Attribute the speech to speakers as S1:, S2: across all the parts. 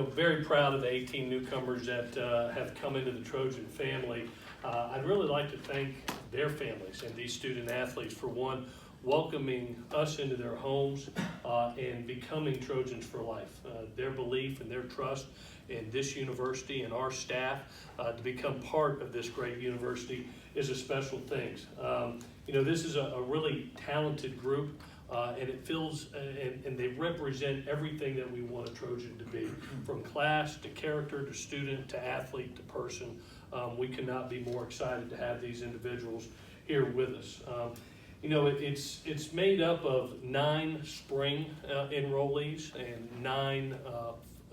S1: very proud of the 18 newcomers that have come into the Trojan family. I'd really like to thank their families and these student athletes for one, welcoming us into their homes and becoming Trojans for life. Their belief and their trust in this university and our staff to become part of this great university is a special thing. This is a really talented group. And it feels, and they represent everything that we want a Trojan to be, from class to character to student to athlete to person. We cannot be more excited to have these individuals here with us. It's made up of 9 spring enrollees and 9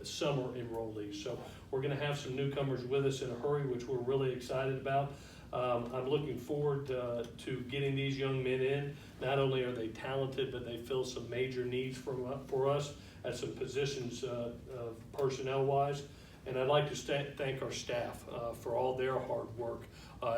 S1: summer enrollees. So we're going to have some newcomers with us in a hurry, which we're really excited about. I'm looking forward to getting these young men in. Not only are they talented, but they fill some major needs for us at some positions personnel-wise. And I'd like to thank our staff for all their hard work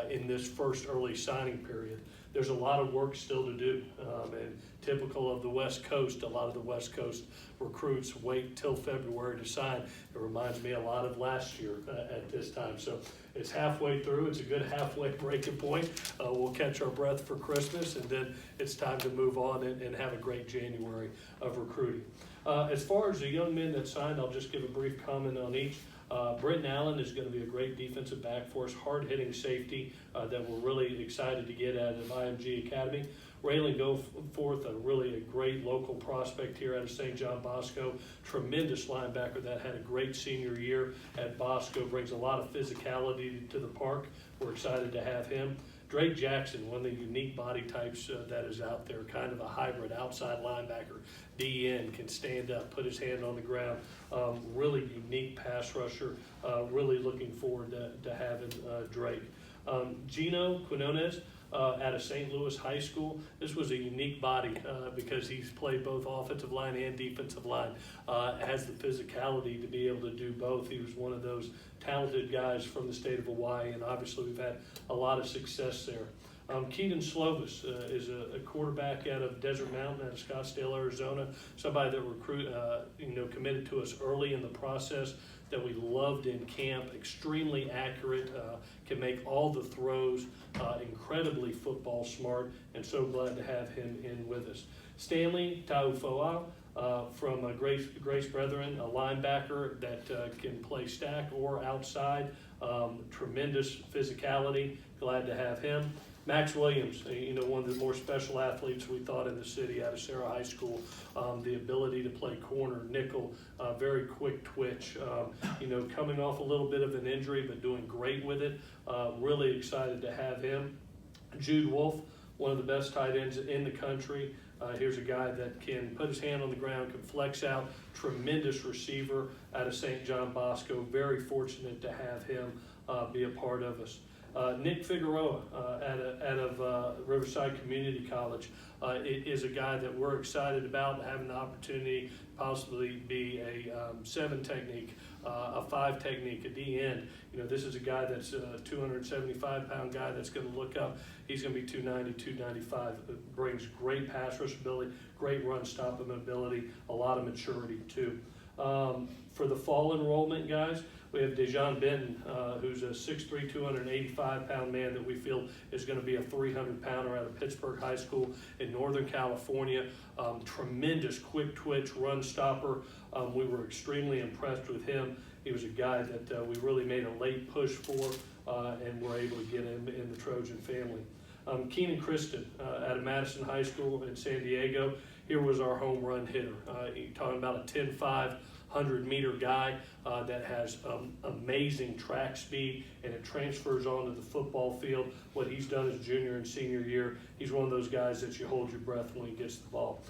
S1: in this first early signing period. There's a lot of work still to do, and typical of the West Coast, a lot of the West Coast recruits wait till February to sign. It reminds me a lot of last year at this time. So it's halfway through. It's a good halfway breaking point. We'll catch our breath for Christmas, and then it's time to move on and have a great January of recruiting. As far as the young men that signed, I'll just give a brief comment on each. Britton Allen is going to be a great defensive back for us, hard-hitting safety that we're really excited to get out of IMG Academy. Raylan Goforth, a great local prospect here out of St. John Bosco, tremendous linebacker that had a great senior year at Bosco, brings a lot of physicality to the park. We're excited to have him. Drake Jackson, one of the unique body types that is out there, kind of a hybrid outside linebacker, DN, can stand up, put his hand on the ground, really unique pass rusher, really looking forward to having Drake. Gino Quinones, out of St. Louis High School. This was a unique body because he's played both offensive line and defensive line. Has the physicality to be able to do both. He was one of those talented guys from the state of Hawaii, and obviously we've had a lot of success there. Keaton Slovis is a quarterback out of Desert Mountain, out of Scottsdale, Arizona. Somebody that committed to us early in the process, that we loved in camp. Extremely accurate, can make all the throws, incredibly football smart, and so glad to have him in with us. Stanley Taufoa from Grace Brethren, a linebacker that can play stack or outside. Tremendous physicality. Glad to have him. Max Williams, one of the more special athletes we thought in the city out of Sarah High School. The ability to play corner, nickel, very quick twitch. Coming off a little bit of an injury, but doing great with it. Really excited to have him. Jude Wolf, one of the best tight ends in the country. Here's a guy that can put his hand on the ground, can flex out. Tremendous receiver out of St. John Bosco. Very fortunate to have him be a part of us. Nick Figueroa out of Riverside Community College is a guy that we're excited about having the opportunity to possibly be a 7 technique, a 5 technique, a D end. This is a guy that's a 275-pound guy that's going to look up. He's going to be 290, 295. Brings great pass rush ability, great run stopping ability, a lot of maturity too. For the fall enrollment, guys, we have Dejon Benton, who's a 6'3", 285-pound man that we feel is going to be a 300-pounder out of Pittsburgh High School in Northern California. Tremendous quick twitch run stopper. We were extremely impressed with him. He was a guy that we really made a late push for and were able to get him in the Trojan family. Keenan Kristen out of Madison High School in San Diego. Here was our home run hitter. You're talking about a 10.5 100-meter guy that has amazing track speed, and it transfers onto the football field. What he's done his junior and senior year, he's one of those guys that you hold your breath when he gets the ball.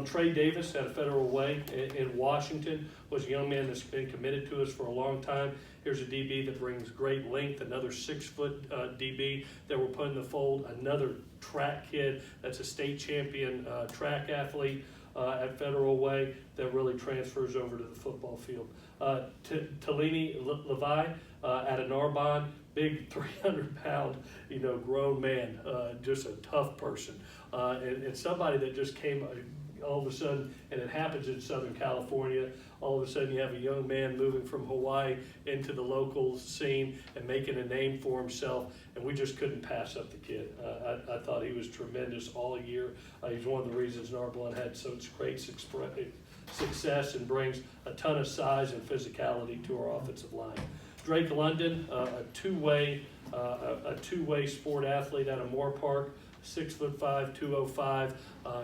S1: Trey Davis at Federal Way in Washington was a young man that's been committed to us for a long time. Here's a DB that brings great length, another 6-foot DB that we're putting in the fold, another track kid that's a state champion track athlete at Federal Way that really transfers over to the football field. Talini Levi out of Narbonne, big 300-pound, grown man, just a tough person, and somebody that just came all of a sudden, and it happens in Southern California, all of a sudden you have a young man moving from Hawaii into the local scene and making a name for himself, and we just couldn't pass up the kid. I thought he was tremendous all year. He's one of the reasons Narbonne had such great success and brings a ton of size and physicality to our offensive line. Drake London, a two-way sport athlete out of Moore Park, 6'5", 205,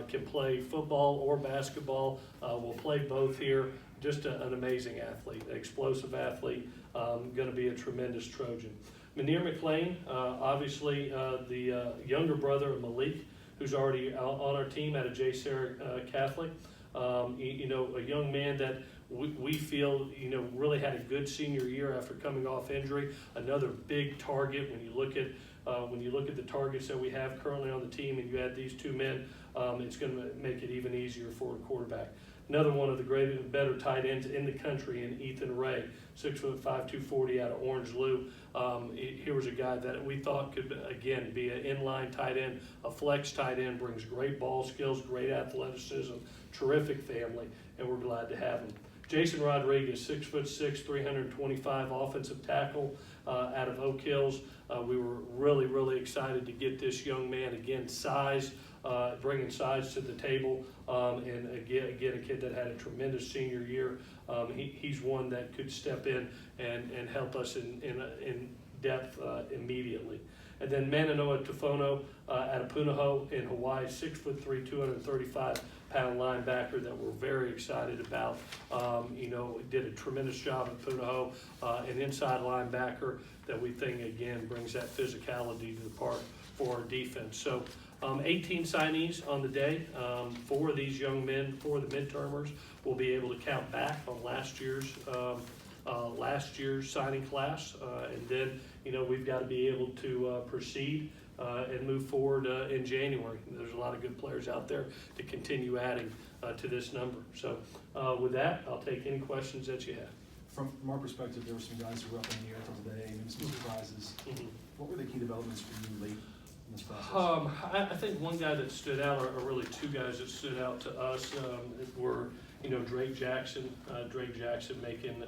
S1: can play football or basketball. Will play both here. Just an amazing athlete, explosive athlete, going to be a tremendous Trojan. Munir McLean, obviously the younger brother of Malik, who's already on our team out of J. Sarah Catholic. You know, a young man that we feel, you know, really had a good senior year after coming off injury. Another big target when you look at the targets that we have currently on the team, and you add these two men, it's going to make it even easier for a quarterback. Another one of the greater and better tight ends in the country, in Ethan Ray, 6'5", 240 out of Orange Lou. Here was a guy that we thought could, again, be an inline tight end, a flex tight end, brings great ball skills, great athleticism, terrific family, and we're glad to have him. Jason Rodriguez, 6'6", 325, offensive tackle out of Oak Hills. We were really excited to get this young man, again, size, bringing size to the table, and again, a kid that had a tremendous senior year. He's one that could step in and help us in depth immediately. And then Mananoa Tufono out of Punahou in Hawaii, 6'3", 235-pound linebacker that we're very excited about. You know, did a tremendous job at Punahou, an inside linebacker that we think, again, brings that physicality to the park for our defense. So 18 signees on the day. 4 of these young men, 4 of the midtermers, will be able to count back on last year's signing class, and then, you know, we've got to be able to proceed and move forward in January. There's a lot of good players out there to continue adding to this number. So with that, I'll take any questions that you have.
S2: From our perspective, there were some guys who were up in the air till today, maybe some surprises.
S1: Mm-hmm.
S2: What were the key developments for you late in this process?
S1: I think one guy that stood out, or really two guys that stood out to us, were, you know, Drake Jackson. Drake Jackson making,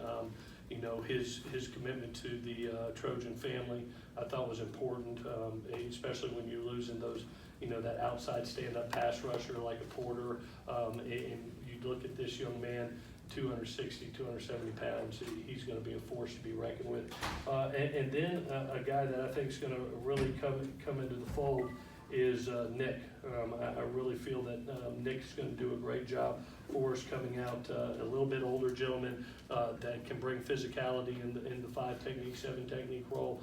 S1: you know, his commitment to the Trojan family, I thought was important, especially when you're losing those, you know, that outside stand-up pass rusher like a Porter, and you look at this young man, 260, 270 pounds. He's going to be a force to be reckoned with. And then a guy that I think is going to really come into the fold is Nick. I really feel that Nick's going to do a great job for us, coming out a little bit older gentleman that can bring physicality in the 5 technique, 7 technique role,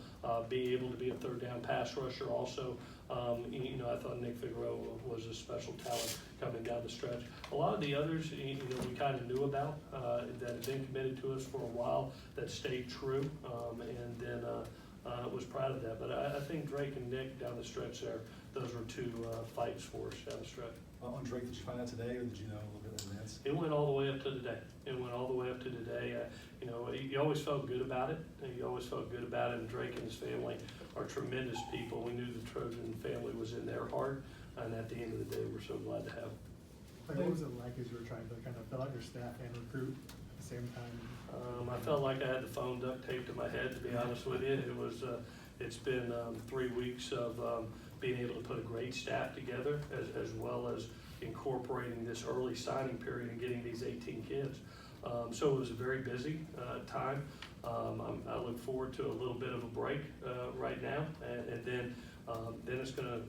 S1: be able to be a third down pass rusher also. You know, I thought Nick Figueroa was a special talent coming down the stretch. A lot of the others, you know, we kind of knew about that had been committed to us for a while, that stayed true, and then was proud of that. But I think Drake and Nick down the stretch there, those were 2 fights for us down the stretch.
S2: On Drake, did you find out today, or did you know a little bit in advance?
S1: It went all the way up to today. You know, you always felt good about it. You always felt good about it. And Drake and his family are tremendous people. We knew the Trojan family was in their heart, and at the end of the day, we're so glad to have them.
S3: What was it like as you were trying to kind of fill out your staff and recruit at the same time?
S1: I felt like I had the phone duct taped to my head, to be honest with you. It was, it's been 3 weeks of being able to put a great staff together, as well as incorporating this early signing period and getting these 18 kids. So it was a very busy time. I look forward to a little bit of a break right now, and then it's going to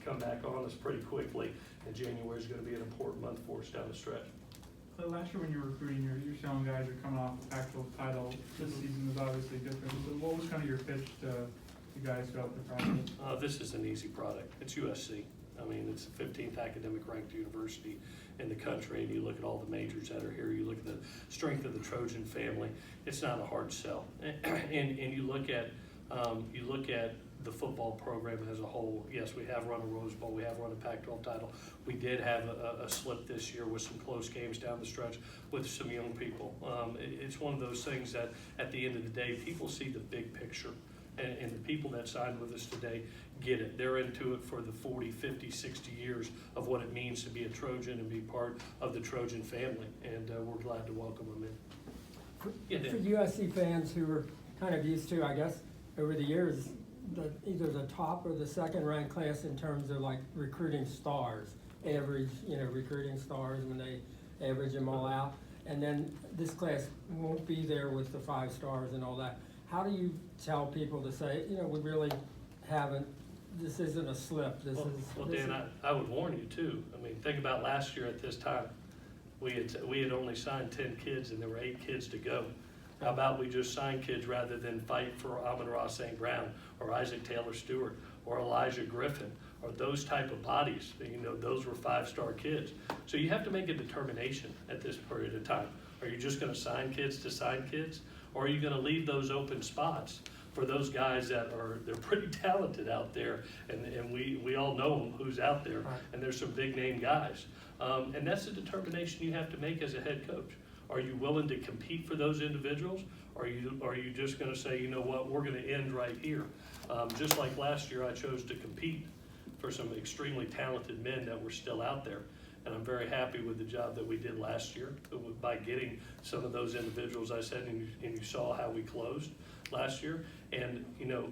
S1: come back on us pretty quickly, and January is going to be an important month for us down the stretch.
S4: So last year when you were recruiting, you're showing guys are coming off the Pac-12 title. This season was obviously different. So what was kind of your pitch to the guys throughout the process?
S1: This is an easy product. It's USC. I mean, it's the 15th academic ranked university in the country, and you look at all the majors that are here, you look at the strength of the Trojan family, it's not a hard sell. And you look at the football program as a whole. Yes, we have run a Rose Bowl, we have run a Pac-12 title. We did have a slip this year with some close games down the stretch with some young people. It's one of those things that at the end of the day, people see the big picture. And the people that signed with us today get it. They're into it for the 40, 50, 60 years of what it means to be a Trojan and be part of the Trojan family. And we're glad to welcome them in. Yeah,
S5: For
S1: Dan.
S5: USC fans who are kind of used to, I guess, over the years, either the top or the second ranked class in terms of like recruiting stars, average, recruiting stars when they average them all out. And then this class won't be there with the 5 stars and all that. How do you tell people to say, we really haven't, this isn't a slip, this is.
S1: Well,
S5: this
S1: Dan,
S5: is-
S1: I would warn you too. I mean, think about last year at this time. We had only signed 10 kids and there were 8 kids to go. How about we just sign kids rather than fight for Amon-Ra St. Brown or Isaac Taylor Stewart or Elijah Griffin or those type of bodies? Those were 5-star kids. So you have to make a determination at this period of time. Are you just gonna sign kids to sign kids? Or are you gonna leave those open spots for those guys they're pretty talented out there, and we all know them, who's out there,
S5: Right.
S1: and there's some big name guys. And that's a determination you have to make as a head coach. Are you willing to compete for those individuals? Or are you just gonna say, you know what, we're gonna end right here? Just like last year, I chose to compete for some extremely talented men that were still out there. And I'm very happy with the job that we did last year by getting some of those individuals I said, and you saw how we closed last year. And,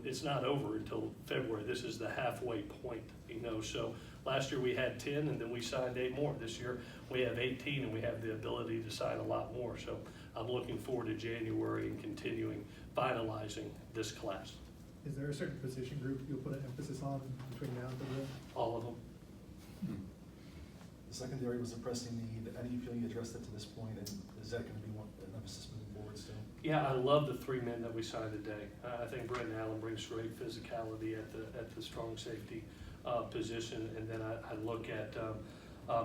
S1: it's not over until February. This is the halfway point, so last year we had 10 and then we signed 8 more. This year we have 18 and we have the ability to sign a lot more. So I'm looking forward to January and continuing finalizing this class.
S3: Is there a certain position group you'll put an emphasis on between now and February?
S1: All of them.
S2: The secondary was a pressing need. How do you feel you addressed that to this point, and is that gonna be an emphasis moving forward still?
S1: Yeah, I love the 3 men that we signed today. I think Brenton Allen brings great physicality at the strong safety position. And then I look at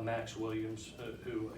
S1: Max Williams, who,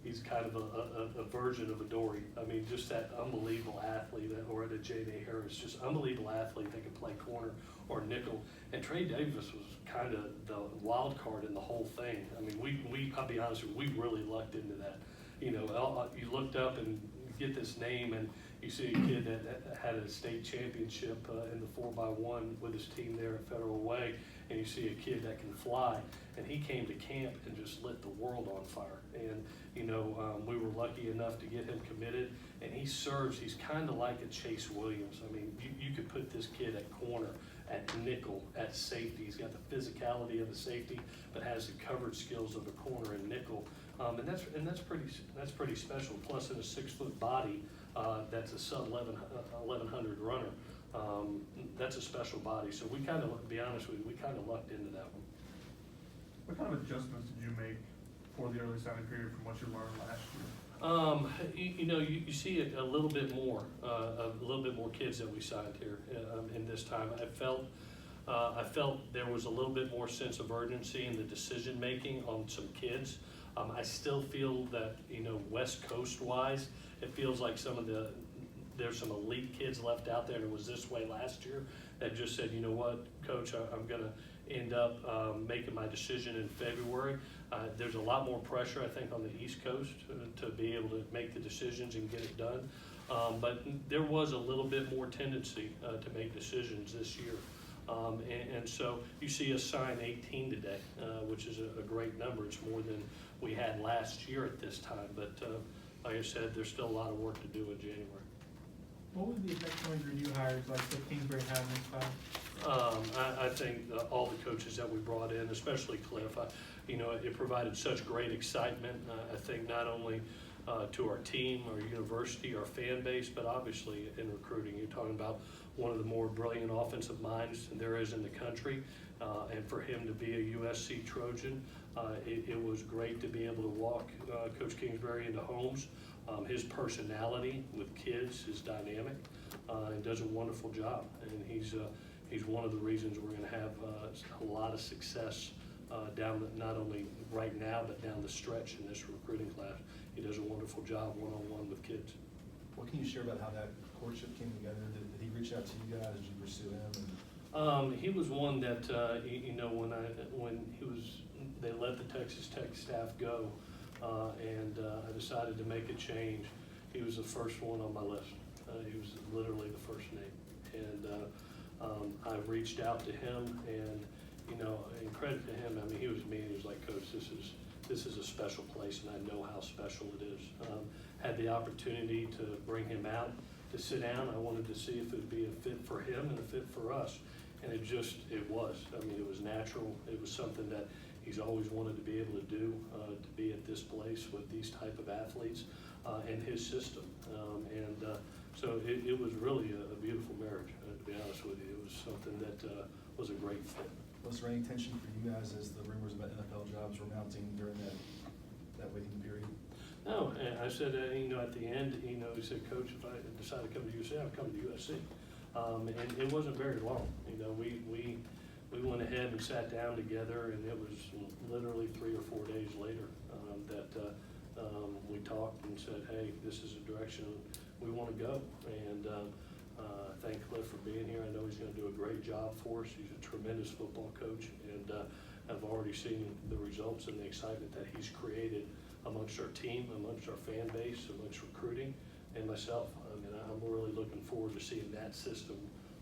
S1: he's kind of a version of a Dory. I mean, just that unbelievable athlete, or at a J.D. Harris, just unbelievable athlete that can play corner or nickel. And Trey Davis was kind of the wild card in the whole thing. I mean, I'll be honest with you, we really lucked into that. You looked up and you get this name and you see a kid that had a state championship in the 4x1 with his team there at Federal Way, and you see a kid that can fly, and he came to camp and just lit the world on fire. And we were lucky enough to get him committed, and he's kind of like a Chase Williams. I mean, you could put this kid at corner, at nickel, at safety. He's got the physicality of a safety, but has the coverage skills of a corner and nickel. And that's pretty special. Plus, in a 6-foot body, that's a sub 1100 runner. That's a special body. So we kind of, to be honest with you, we kind of lucked into that one.
S4: What kind of adjustments did you make for the early signing period from what you learned last year?
S1: You see a little bit more kids that we signed here in this time. I felt there was a little bit more sense of urgency in the decision making on some kids. I still feel that, West Coast wise, it feels like there's some elite kids left out there, and it was this way last year, that just said, you know what, Coach, I'm gonna end up making my decision in February. There's a lot more pressure, I think, on the East Coast to be able to make the decisions and get it done. But there was a little bit more tendency to make decisions this year. And so you see us sign 18 today, which is a great number. It's more than we had last year at this time. But like I said, there's still a lot of work to do in January.
S4: What was the effect on your new hires, like the Kingsbury had in this class?
S1: I think all the coaches that we brought in, especially Cliff, it provided such great excitement. I think not only to our team, our university, our fan base, but obviously in recruiting. You're talking about one of the more brilliant offensive minds there is in the country, and for him to be a USC Trojan, it was great to be able to walk Coach Kingsbury into homes. His personality with kids is dynamic and does a wonderful job, and he's one of the reasons we're going to have a lot of success not only right now but down the stretch in this recruiting class. He does a wonderful job one-on-one with kids.
S2: What can you share about how that courtship came together? Did he reach out to you guys? Did you pursue him?
S1: He was one that they let the Texas Tech staff go, and I decided to make a change. He was the first one on my list. He was literally the first name, And I reached out to him, and, you know, and credit to him, I mean, he was like, Coach, this is a special place, and I know how special it is. Had the opportunity to bring him out to sit down. I wanted to see if it would be a fit for him and a fit for us. And it was. I mean, it was natural. It was something that he's always wanted to be able to do, to be at this place with these type of athletes and his system. So it was really a beautiful marriage, to be honest with you. It was something that was a great fit.
S2: Was there any tension for you guys as the rumors about NFL jobs were mounting during that waiting period?
S1: No, and I said, you know, at the end, you know, he said, Coach, if I decide to come to USC, I'll come to USC. And it wasn't very long. You know, we went ahead and sat down together, and it was literally 3 or 4 days later that we talked and said, hey, this is a direction we want to go. And thank Cliff for being here. I know he's going to do a great job for us. He's a tremendous football coach, and I've already seen the results and the excitement that he's created amongst our team, amongst our fan base, amongst recruiting, and myself. I mean, I'm really looking forward to seeing that system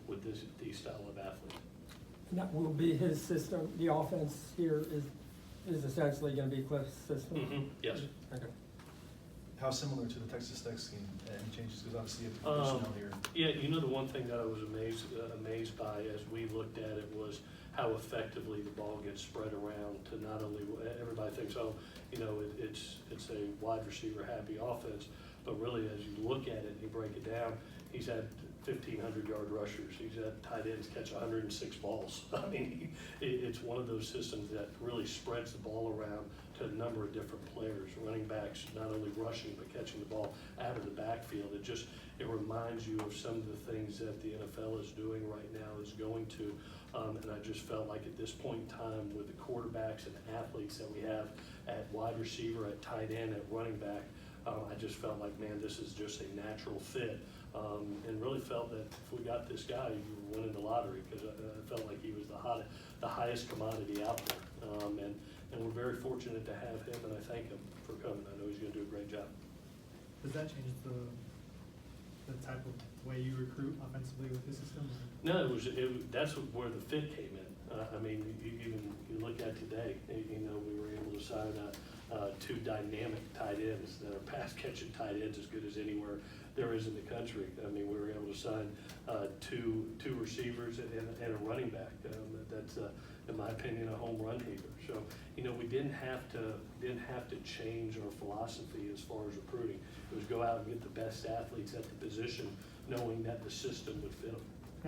S1: with these style of athletes.
S5: And that will be his system, the offense here is essentially gonna be Cliff's system?
S1: Mm-hmm. Yes.
S5: Okay.
S2: How similar to the Texas Tech scheme? Any changes? Because obviously you have personnel here.
S1: Yeah, you know, the one thing that I was amazed by as we looked at it was how effectively the ball gets spread around to not only, everybody thinks, oh, you know, it's a wide receiver happy offense, but really as you look at it and you break it down, he's had 1,500-yard rushers. He's had tight ends catch 106 balls. I mean, it's one of those systems that really spreads the ball around to a number of different players, running backs, not only rushing, but catching the ball out of the backfield. It reminds you of some of the things that the NFL is doing right now, is going to, and I just felt like at this point in time with the quarterbacks and the athletes that we have at wide receiver, at tight end, at running back, I just felt like, man, this is just a natural fit. And really felt that if we got this guy, you were winning the lottery, because I felt like he was the highest commodity out there. And we're very fortunate to have him, and I thank him for coming. I know he's going to do a great job.
S3: Does that change the type of way you recruit offensively with his system?
S1: No, that's where the fit came in. I mean, you look at today, you know, we were able to sign 2 dynamic tight ends that are pass catching tight ends as good as anywhere there is in the country. I mean, we were able to sign two receivers and a running back. That's, in my opinion, a home run heater. So, you know, we didn't have to change our philosophy as far as recruiting. It was go out and get the best athletes at the position, knowing that the system would fit them.